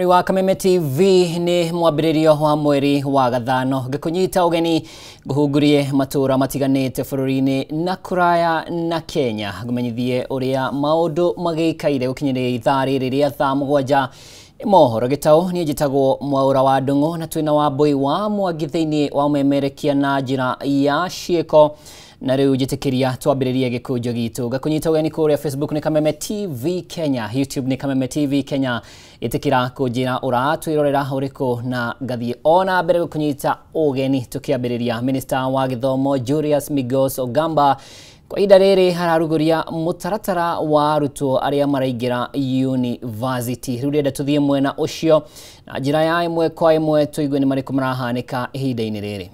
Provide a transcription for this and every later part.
Wa Kameme TV ni mwambĩrĩrio wa mweri wa gathano ngĩkũnyita ũgeni ngũhungurie matura matiganĩte bũrũri-inĩ na kuraya na Kenya ngũmenyithie ũrĩa maũndũ magĩikaire gũkinyĩria ithaa rĩrĩ rĩa thaa mũgwanja mohoro gĩtaũ niĩ njĩtagwo Mwaũra wa Ndung'u na twĩna Wambui wa Mwangi thĩinĩ wa ũmemerekia na njĩra ya ciĩko na rĩu njĩtĩkĩria twambĩrĩrie gĩkũnjo gitũ ngakũnyita ũgeni kũrĩa Facebook ni Kameme TV Kenya, YouTube ni Kameme TV Kenya, ĩtĩkĩra kũnjĩra ũratwĩrorera ũrĩkũ na ngathiĩ ona mbere gũkũnyita ũgeni tũkĩambĩrĩria. Minister wa Gĩthomo Julius Migos Ogamba kwa ihinda rĩrĩ hararugũria mũtaratara wa arutwo arĩa maraingĩra university. Rĩu rĩenda tũthiĩ mwena ũcio na njĩra ya ĩmwe kwa ĩmwe tũigue nĩ marĩkũ marahanĩka ihinda-inĩ rĩrĩ.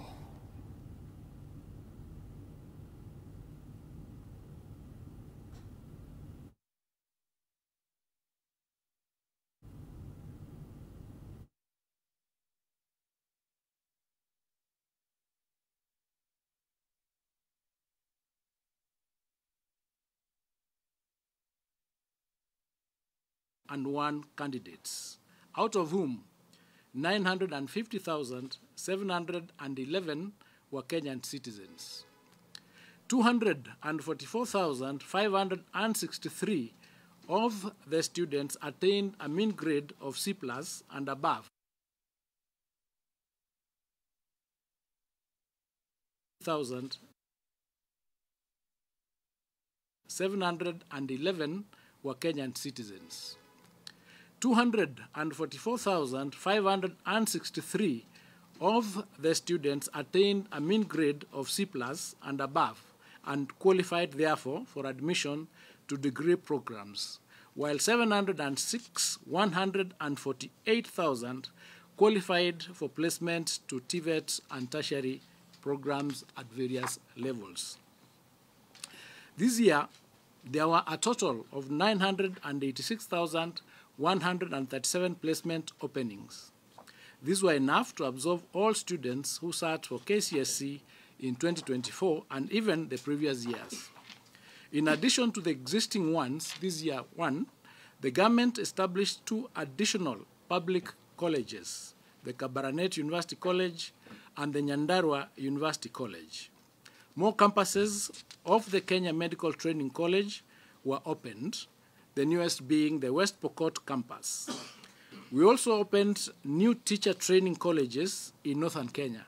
And 1 candidates, out of whom 950,711 were Kenyan citizens. 244,563 of the students attained a mean grade of C+ and above. 711 were Kenyan citizens. 244,563 of the students attained a mean grade of C+ and above and qualified therefore for admission to degree programs, while 148,000 qualified for placement to TVET and tertiary programs at various levels. This year, there were a total of 986,137 placement openings. These were enough to absorb all students who sat for KCSE in 2024 and even the previous years. In addition to the existing ones, this year one, the government established 2 additional public colleges, the Kabarnet University College and the Nyandarua University College. More campuses of the Kenya Medical Training College were opened, the newest being the West Pokot campus. We also opened new teacher training colleges in northern Kenya.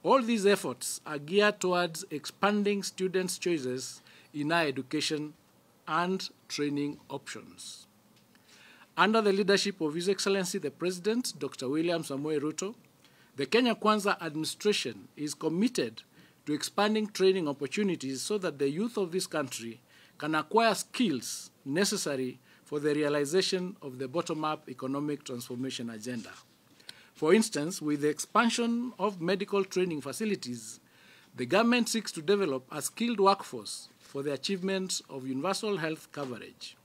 All these efforts are geared towards expanding students' choices in higher education and training options. Under the leadership of His Excellency the President, Dr. William Samoei Ruto, the Kenya Kwanza administration is committed to expanding training opportunities so that the youth of this country can acquire skills necessary for the realization of the bottom-up economic transformation agenda. For instance, with the expansion of medical training facilities, the government seeks to develop a skilled workforce for the achievement of universal health coverage.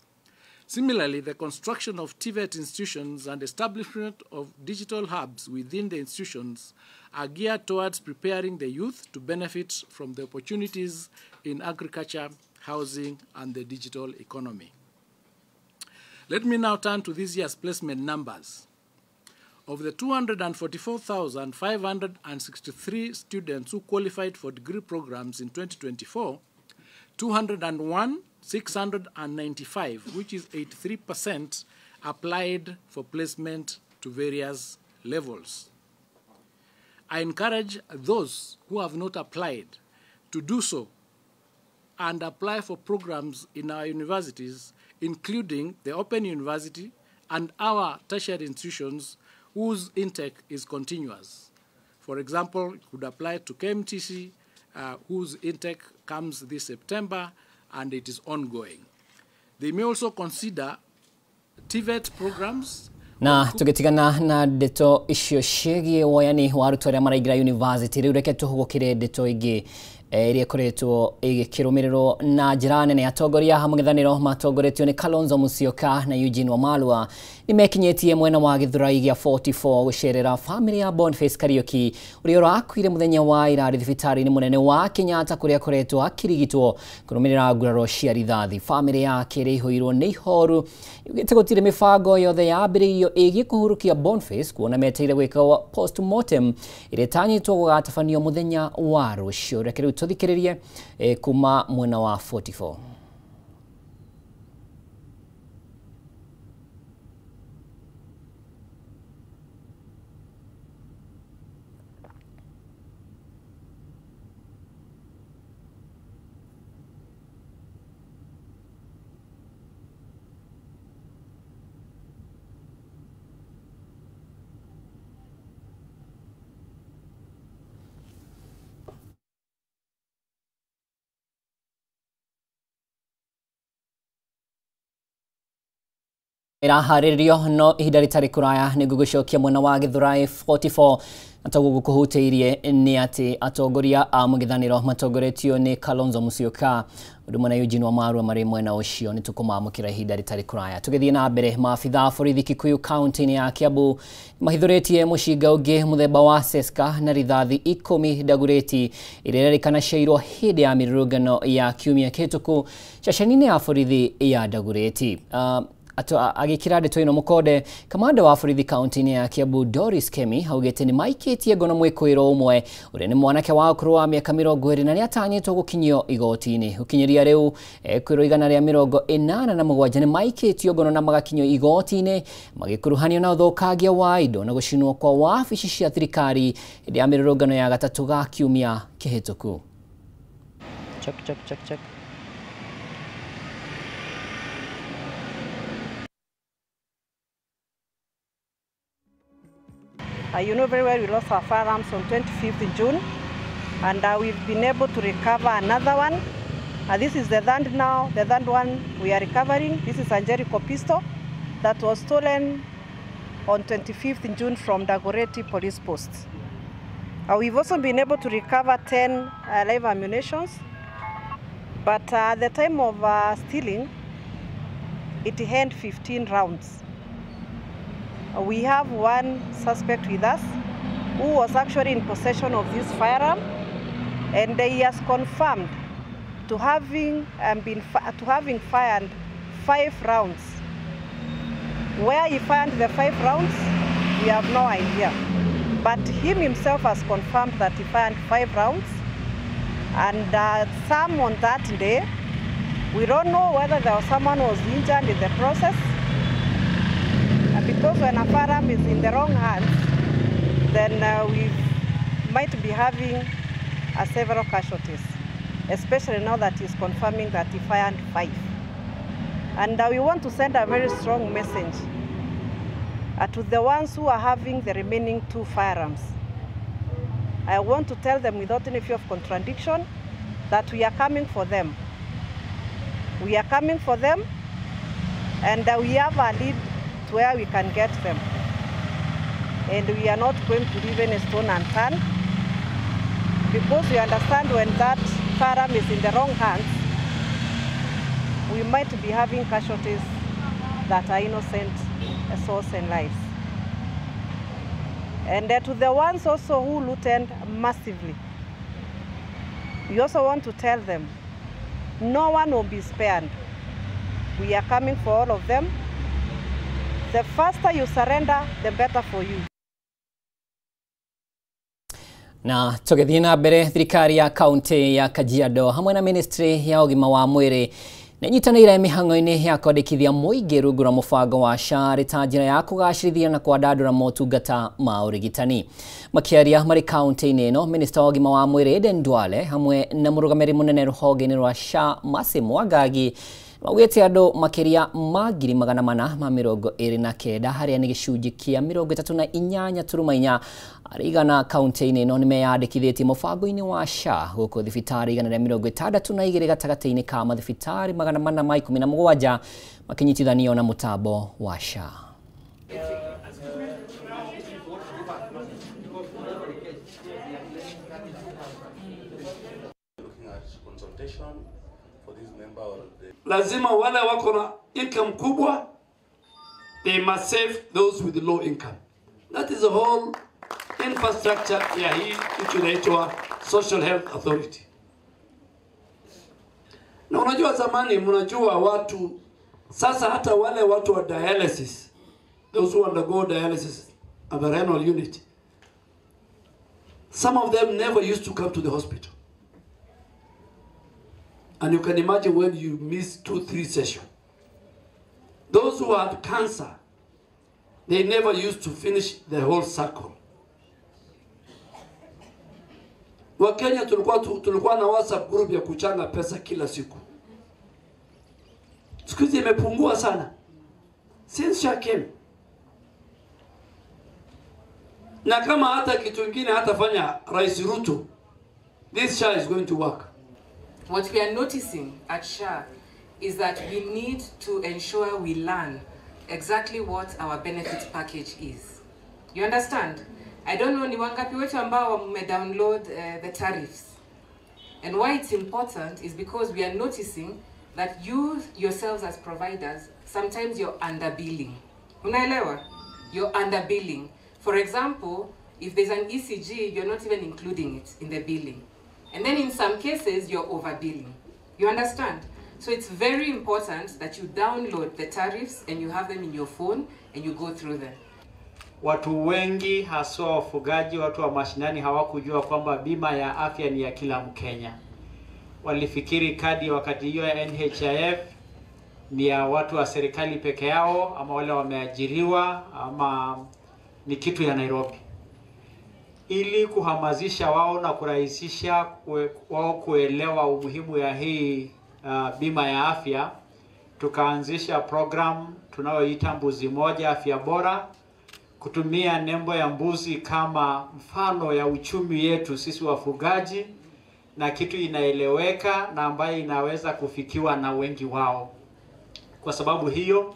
Similarly, the construction of TVET institutions and establishment of digital hubs within the institutions are geared towards preparing the youth to benefit from the opportunities in agriculture, housing, and the digital economy. Let me now turn to this year's placement numbers. Of the 244,563 students who qualified for degree programs in 2024, 201,695, which is 83%, applied for placement to various levels. I encourage those who have not applied to do so and apply for programs in our universities, including the Open University and our tertiary institutions whose intake is continuous. For example, you could apply to KMTC, whose intake comes this September, and it is ongoing. They may also consider TVET programs. Na tũgĩtigana na ndeto icio ciĩgiĩ woyani wa arutwo arĩa maraingĩra university rĩu reke tũhũgũkĩre ndeto ingĩ iria koretwo igikirumirirwo na njira nene. Atongoria ha mung'ethaniro matongoretio ni Kalonzo Musyoka na Eugene Wamalwa nimekinyetie mwena wa Githurai gia 44 gucerera family ya Boniface Kariuki uria urakuire muthenya wa ira thibitari-ini munene wa Kenyatta kuria koretwo akirigitwo kurumirira nguraro cia rithathi. Family yake irihoirwo ni ihoru yugite gutire mibango yothe yambiriirio igie kuhurukia Boniface kuona meteire gwika postmortem iretanyitwo gugatabanio muthenya wa rucio. Reke riu tuthikiririe kuma mwena wa 44. Iraharirio no ihinda ritari kuraya ni gugucokia mwena wa Githurai 44 atagugu kuhuteirie ni ati atongoria a mung'ethaniro matongoretio ni Kalonzo Musyoka udumwe na Eugene Wamalwa mari mwena ucio ni tukumamukira ihinda ritari kuraya. Tugithie na mbere, maabitha borithi Kikuyu county ya Kiambu mahithuretie mushinga ungi muthemba wa Seska na rithathi 10 Dagureti irerikana ciairwo hindi ya mirurungano ya kiumia kihituku ceceni-ini ya borithi ya Dagureti. Agikira ndeto ino mukode, kamanda wa borithi county ya Kiambu Doris Kemi augite ni maikitie ngono mwikwiro umwe uria ni mwanake wa ukuru wa miaka 20 na ni atanyitwo gukinyio igoti-ini. Ukinyiria riu kwiro 187 ni maikitio ngono na magakinyio igoti-ini magikuruhanio na uthukagia wa indo na gucinwo kwa wabici cia thirikari hindi ya mirurungano ya gatatu ga kiumia kihituku. Check. You know very well we lost our firearms on 25th June, and we've been able to recover another one. This is the third one we are recovering. This is a Jericho pistol that was stolen on 25th June from Dagoretti police post. We've also been able to recover 10 live ammunitions, but at the time of stealing, it held 15 rounds. We have one suspect with us who was actually in possession of this firearm, and he has confirmed to having fired 5 rounds. Where he fired the 5 rounds, we have no idea. But him himself has confirmed that he fired 5 rounds, and some on that day. We don't know whether there was someone who was injured in the process. Because when a firearm is in the wrong hands, then we might be having several casualties, especially now that he's confirming that he fired 5. And we want to send a very strong message to the ones who are having the remaining 2 firearms. I want to tell them without any fear of contradiction that we are coming for them. We are coming for them, and we have a lead where we can get them, and we are not going to leave any stone unturned, because we understand when that firearm is in the wrong hands, we might be having casualties that are innocent souls and lives. And to the ones also who looted massively, we also want to tell them no one will be spared. We are coming for all of them. The faster you surrender, the better for you. Na tugithie na mbere, thirikari ya kaunti ya Kajiado hamwe na ministry ya ugima wa mwiri ninyitanire mihango-ini ya kwandikithia muingi rungu rwa mubango wa SHA ta njira ya kugacirithia na kwandandura motungata ma urigitani. Makiaria mari kaunti-ini ino, minister wa ugima wa mwiri Aden Duale hamwe na murugamiri munene ruhonge-ini rwa SHA Mercy Mwagagi maugite andu makiria ma 429 haria ni gicunji kia 38.4 arigana kaunti-ini ino nimeyandikithitie mubango-ini wa SHA guku thibitari 162 gatagati-ini ka mathibitari 417 makinyitithanio na mutambo wa SHA. lazima wale wako na income kubwa, they must save those with low income. That is the whole infrastructure ya hii kitu inaitwa Social Health Authority. Na unajua zamani, mnajua watu, sasa hata wale watu wa dialysis, those who undergo dialysis at the renal unit, some of them never used to come to the hospital. And you can imagine when you miss 2-3 sessions. Those who had cancer, they never used to finish the whole circle. Wakenya tulikuwa na WhatsApp group ya kuchanga pesa kila siku. Siku hizi imepungua sana since Shah came. Na kama hata kitu kingine hatafanya Rais Ruto, this Shah is going to work. What we are noticing at Shah is that we need to ensure we learn exactly what our benefits package is. You understand? I don't know ni wangapi wetu ambao download the tariffs. And why it's important is because we are noticing that you yourselves as providers, sometimes you're underbilling. Unaelewa? You're underbilling. For example, if there's an ECG, you're not even including it in the billing. And then in some cases, you're overbilling. You understand? So it's very important that you download the tariffs and you have them in your phone and you go through them. Watu wengi haswa wafugaji, watu wa mashinani hawakujua kwamba bima ya afya ni ya kila Mkenya. Walifikiri kadi wakati hiyo ya NHIF ni ya watu wa serikali peke yao, ama wale wameajiriwa, ama ni kitu ya Nairobi. Ili kuhamasisha wao na kurahisisha wao kuelewa umuhimu ya hii bima ya afya, tukaanzisha program tunayoita Mbuzi Moja Afya Bora, kutumia nembo ya mbuzi kama mfano ya uchumi yetu sisi wafugaji, na kitu inaeleweka na ambayo inaweza kufikiwa na wengi wao. Kwa sababu hiyo,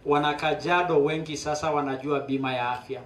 wanakajado wengi sasa wanajua bima ya afya.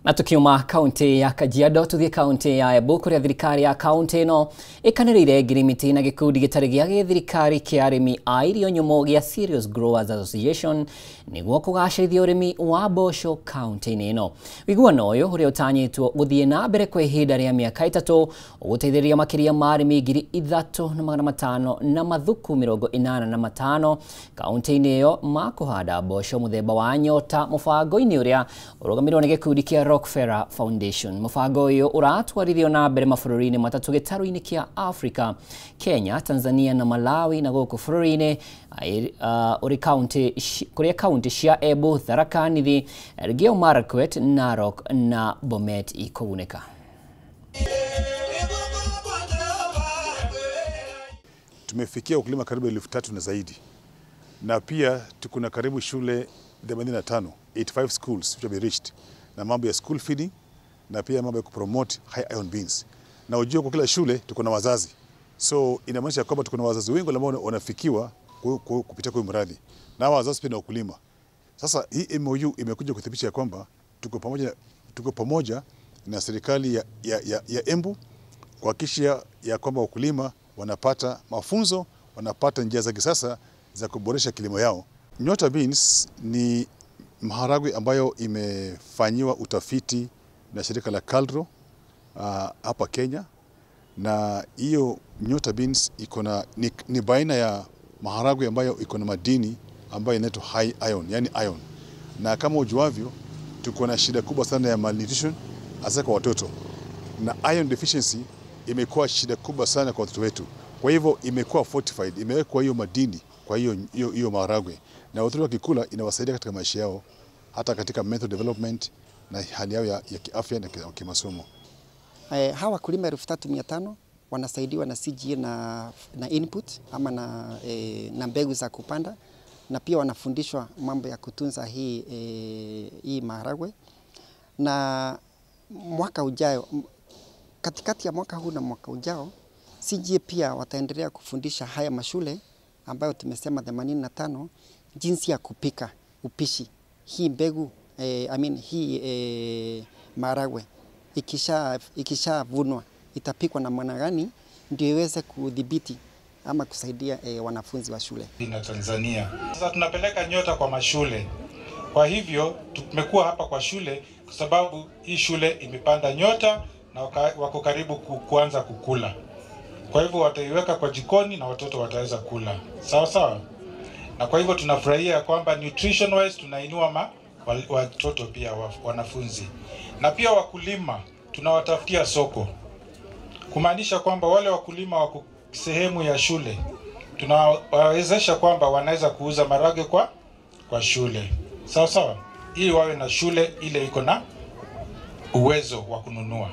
Na tukiuma kaunti ya Kajiado tuthie kaunti ya Embu kuria thirikari ya kaunti no ikanirire ngirimiti na gikundi gitari gia thirikari kia arimi a irio nyumo gia Cereals Growers Association niguo kugacirithia urimi wa mboco kaunti-ini no. Wiguano uyu uria utanyitwo guthie na mbere kwa ihinda ria miaka 3 uguteithĩrĩria makiria ma arimi 3,500 na mathuku 85 kaunti-ini iyo makuhanda mboco muthemba wa nyota mubango-ini uria urugamirwo ni gikundi kia Rockefeller Foundation. Mubango uyu uratwarithio na mbere mabũrũri-ini matatu gĩtarũ-inĩ kia Africa, Kenya, Tanzania na Malawi, na gũkũ bũrũri-ini kuria kaunti cia Embu, Tharaka Nithi, Elgeyo Marakwet, Narok na Bomet ikugunĩka. Tumefikia ukulima karibu 3,000 na zaidi, na pia tuko na karibu shule 85 schools which have been reached, na mambo ya school feeding na pia mambo ya kupromote high iron beans. Na ujio kwa kila shule tuko na wazazi, so inamaanisha kwamba tuko na wazazi wengi ambao wanafikiwa kupitia kwa mradi, na wazazi pia na ukulima. Sasa hii MOU imekuja kuthibitisha kwamba tuko pamoja na serikali ya Embu kuhakikisha ya kwamba wakulima wanapata mafunzo, wanapata njia za kisasa za kuboresha kilimo yao. Nyota beans ni maharagwe ambayo imefanyiwa utafiti na shirika la KALRO hapa Kenya, na hiyo Nyota beans ni baina ya maharagwe ambayo iko na madini ambayo inaitwa high iron, yani iron. Na kama ujuavyo, tuko na shida kubwa sana ya malnutrition hasa kwa watoto, na iron deficiency imekuwa shida kubwa sana kwa watoto wetu. Kwa hivyo imekuwa fortified, imewekwa hiyo madini kwa hiyo maharagwe, na watoto wakikula inawasaidia katika maisha yao, hata katika mental development na hali yao ya kiafya na kimasomo. Hawa wakulima 3,500 wanasaidiwa na CGA na input ama na mbegu za kupanda, na pia wanafundishwa mambo ya kutunza hii maharagwe. Na mwaka ujao, katikati ya mwaka huu na mwaka ujao, CGA pia wataendelea kufundisha haya mashule ambayo tumesema 85 jinsi ya kupika upishi hii mbegu hii maharagwe ikishavunwa itapikwa na namna gani ndio iweze kudhibiti ama kusaidia wanafunzi wa shule. Na Tanzania. Sasa tunapeleka nyota kwa mashule. Kwa hivyo tumekuwa hapa kwa shule kwa sababu hii shule imepanda nyota na wako karibu kuanza kukula. Kwa hivyo wataiweka kwa jikoni na watoto wataweza kula. Sawa sawa? Na kwa hivyo tunafurahia kwamba nutrition wise tunainua watoto pia wanafunzi. Na pia wakulima tunawatafutia soko. Kumaanisha kwamba wale wakulima wako sehemu ya shule tunawawezesha kwamba wanaweza kuuza marage kwa shule. Sawa sawa? Ili wawe na shule ile iko na uwezo wa kununua.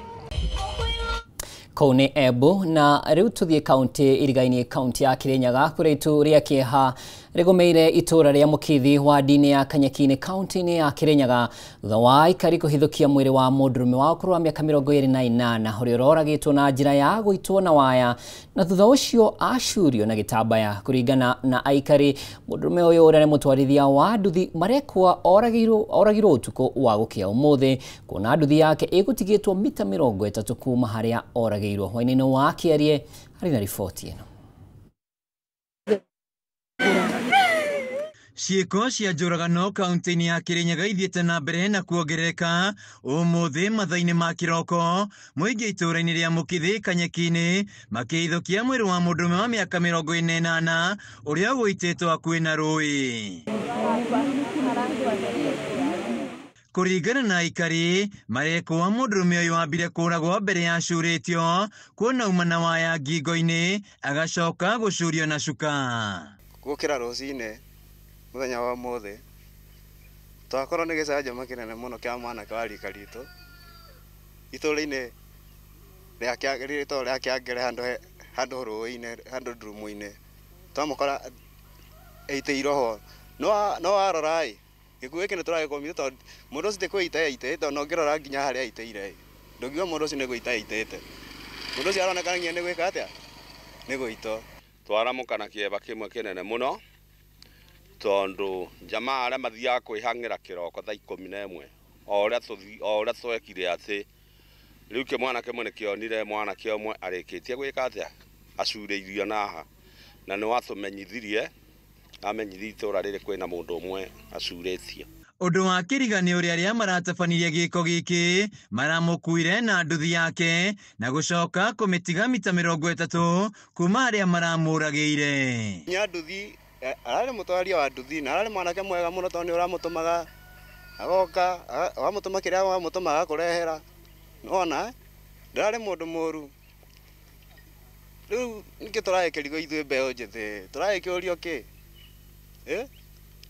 Kone Ebu na riu tuthie kaunti irigaini kaunti ya Kirinyaga kureitu ria kieha rigomeire itura ria mukithi wa dini ya Kanyakini kaunti ya Kirinyaga thutha wa aikari kuhithukia mwiri wa mundurume wa ukuru wa miaka 28 uria uroragitwo na njira ya guitwo na waya na thutha ucio acurio na gitabaya kuringana na aikari. Mundurume uyu uria ni mutwarithia wa nduthi marekwa oragirwo utuku wa gukia umuthi kuona nduthi yake igutigitwo mita 30 kuma haria oragirwo. Wainino wa Kiarie ari na ripoti ino. Ciiko cia njũragano kaunti-inĩ ya Kirinyaga ithiĩte na mbere na kuongereka ũmũthĩ mathaa-inĩ ma kĩroko mũingĩ itũũra-inĩ rĩa Mũkithi Kanyeki-inĩ makĩithũkia mwĩrĩ wa mũndũrũme wa mĩaka 48 ũrĩa ũgũitĩtwo hakuhĩ na rũĩ. Kũringana na aikari marekwa mũndũrũme ũyũ wambire kũragwo mbere ya acurĩtio kuona uma na waya ngingo-inĩ agacoka gũcurio na cuka. Gũkĩra rũcinĩ muthenya wa mothe twakorwo nĩ gĩcanjama kĩnene mũno kĩa mwanake wa rika ritũ itũũra-inĩ rĩa Kĩangere handũ rũĩ-inĩ handũ ndurumu-inĩ twamũkora eitĩirwo ho no warora-ĩ gĩkuũ gĩkĩ nĩ tũragĩkũmithia tondũ mũndũ ũcio tĩkwĩita eitĩte na ũngĩrora nginya harĩa aitĩire ndũngiuga mũndũ ũcio nĩ gũita aitĩte. Mũndũ ũcio aronekana nginya nĩ gwĩka atĩa nĩ gũitwo. Twaramũkana kĩeba kĩmwe kĩnene mũno tondu jamaa arĩa mathiaga kwĩhang'ĩra kĩroko thaa 11 o ũrĩa twekire atĩ rĩu kĩmwana kĩmwe nĩkĩonire mwanake ũmwe arĩkĩtie gwĩka atĩa acurĩirio naha na nĩ watũmenyithirie amenyithi itũũra rĩrĩ kwĩna mũndũ ũmwe acurĩtio. Ũndũ wa kĩriganĩro rĩrĩa maratabanirie gĩko gĩkĩ maramũkuire na nduthi yake na gũcoka kũmĩtiga mita 30 kuma arĩa maramũragĩire. Nyanduthi ararĩ mũtwaria wa nduthi na ararĩ mwanake mwega mũno tondũ nĩ ũramũtũmaga agoka wamũtũma kĩrĩa wamũtũmaga kũrehera nona ndararĩ mũndũ mũru. Rĩu nĩkĩ tũragĩkĩrigwo ithuĩ mbeũ njĩthĩ tũragĩkĩũrio kĩ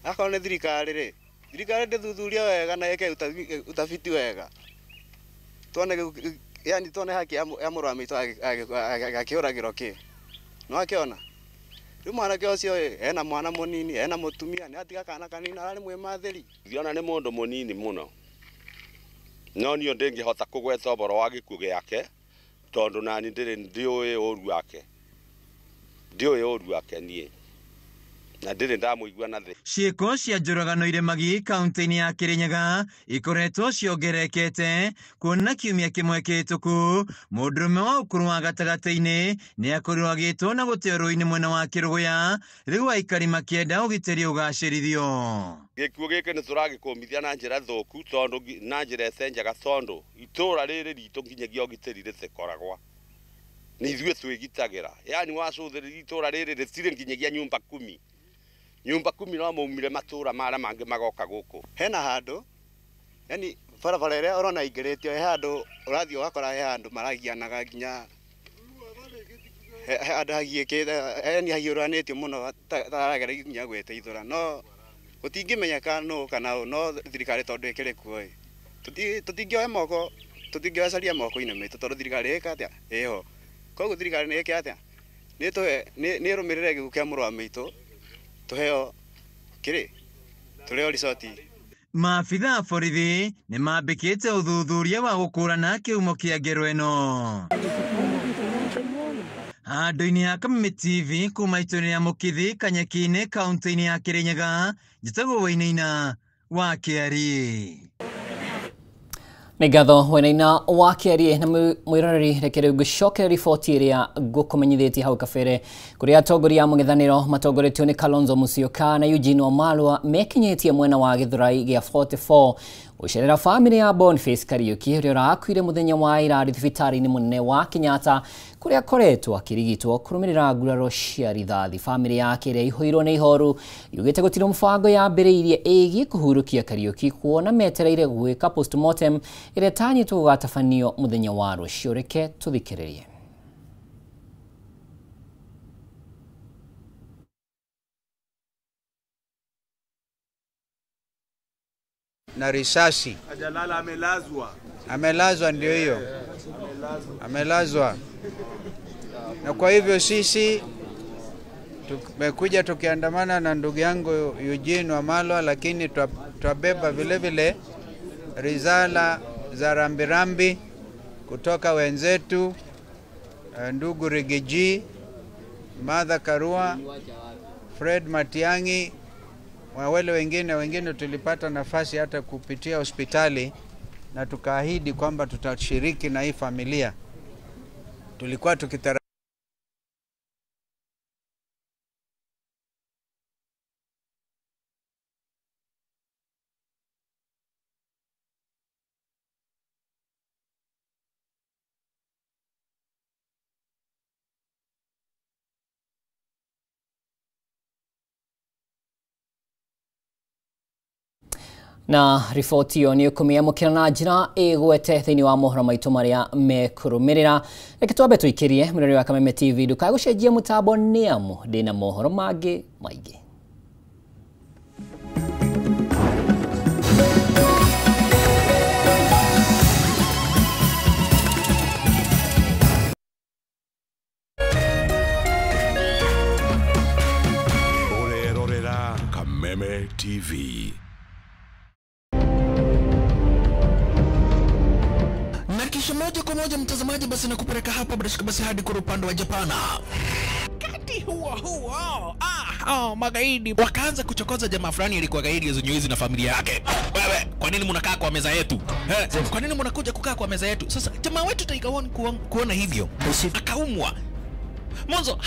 akorwo nĩ thirikari-rĩ thirikari ndĩthuthurie wega na yeke utafiti wega tuone haki ya mũrũ wa maitũ agakĩũragĩrwo kĩ no akĩona. Rĩu mwanake ũcio ena mwana mũnini ena mũtumia nĩ atiga kana kanini ararĩ mwĩmathĩri. Ndiona nĩ mũndũ mũnini mũno no niĩ ndĩngĩhota kũgweta ũboro wa gĩkuũ gĩake tondũ nani ndiũĩ ũru wake niĩ na ndĩrĩ ndamũigua na thĩ. Ciĩko cia njũragano iremagi kaunti-inĩ ya Kirinyaga ikoretwo ciongerekete kuona kiumia kĩmwe kĩhĩtũku mũndũrũme wa ũkũrũ wa gatagatĩ-inĩ nĩ akoragwo na gũteo rũĩ-inĩ mwena wa Kĩrũgũya rĩu aikari makĩenda ũgitĩri ũgacĩrithio. Gĩkuũ gĩkĩ nĩ tũragĩkũmithia na njĩra thũku tondũ na njĩra ĩcenjaga tondũ itũũra rĩrĩ ritũ nginyagia ũgitĩri rĩtikoragwa nĩ ithuĩ twĩgitagĩra yani wacũthĩrĩria itũũra rĩrĩ rĩtirĩ nginyagia nyumba 10 no maumire matũũra marĩa mangĩ magoka gũkũ. Hena handũ yani barabara ĩrĩa ũrona ingĩrĩtio he handũ ũrathiĩ ũgakora he handũ maragianaga nginya handũ hagiĩkĩte yani hahiũranĩtio mũno tarageria nginya gwĩteithũra no gũtingĩmenyeka nũ kana ũũ no thirikari tondũ ĩkĩrĩ kuo tũtingĩoya moko tũtingĩoyacaria moko-inĩ maitũ tondũ thirikari ĩka atĩa ĩho. Koguo thirikari nĩ ĩka atĩa nĩ ĩrũmĩrĩre gĩkuũ kĩa mũrũ wa maitũ tuheo resort. Maabitha a borithi nĩ mambĩkĩte ũthuthuria wa gũkũrana kĩhumo kĩa ngero ĩno. Handũ-inĩ ha Kameme TV kuma itũũra rĩa Mũkithi Kanyeki-inĩ kaunti-inĩ ya Kirinyaga njĩtagwo Wainaina wa Kiarie. Nigatho wenaina wakiarie na mwiroreri rekere gucoke riboti iria gukumenyithitie hau kabere kuria atongoria a mung'ethaniro matongoretio ni Kalonzo Musyoka na Eugene Wamalwa mekinyitie mwena wa Githurai gia 44 gucerera family ya Boniface Kariuki uria urakuire muthenya wa ira thibitarĩ-inĩ munene wa Kenyatta kuria akoretwo akirigitwo kurumirira nguraro cia rithathi. Family yake iria ihoirwo ni ihoru yugite gutire mubango yambĩrĩirie ĩgiĩ kuhurukia Kariuki kuona metereire gwĩka postmortem iria tanyitwo gatafanio muthenya wa rũciũ. Reke tuthikĩrĩrie. Na risasi. Ajalala amelazwa. Amelazwa ndio hiyo. Amelazwa. Na kwa hivyo sisi tumekuja tukiandamana na ndugu yangu Eugene Wamalwa, lakini twabeba vile vile risala za rambirambi kutoka wenzetu ndugu Rigiji, Martha Karua, Fred Matiang'i, wale wengine tulipata nafasi hata kupitia hospitali na tukaahidi kwamba tutashiriki na hii familia. Tulikuwa tukitara na riboti iyo ni ukumĩamũkĩra na njĩra ĩgwete thĩinĩ wa mohoro maitũ marĩa mekũrũmĩrĩra. Reke twambe tũikĩrie mũrori wa Kameme TV ndũkagũcenjia mũtambo nĩ amu ndĩna mohoro mangĩ maingĩ. Ũrerorera Kameme TV. Kisha moja kwa moja mtazamaji, basi nakupeleka hapa basi hadi kwa upande wa Japana. Kati huo magaidi wakaanza kuchokoza jamaa fulani alikuwa gaidi Zunyoizi na familia yake. Wewe, kwa nini mnakaa kwa meza yetu? Kwa nini mnakuja kukaa kwa meza yetu? Sasa jamaa wetu taikaona kuona hivyo akaumwa. Mwanzo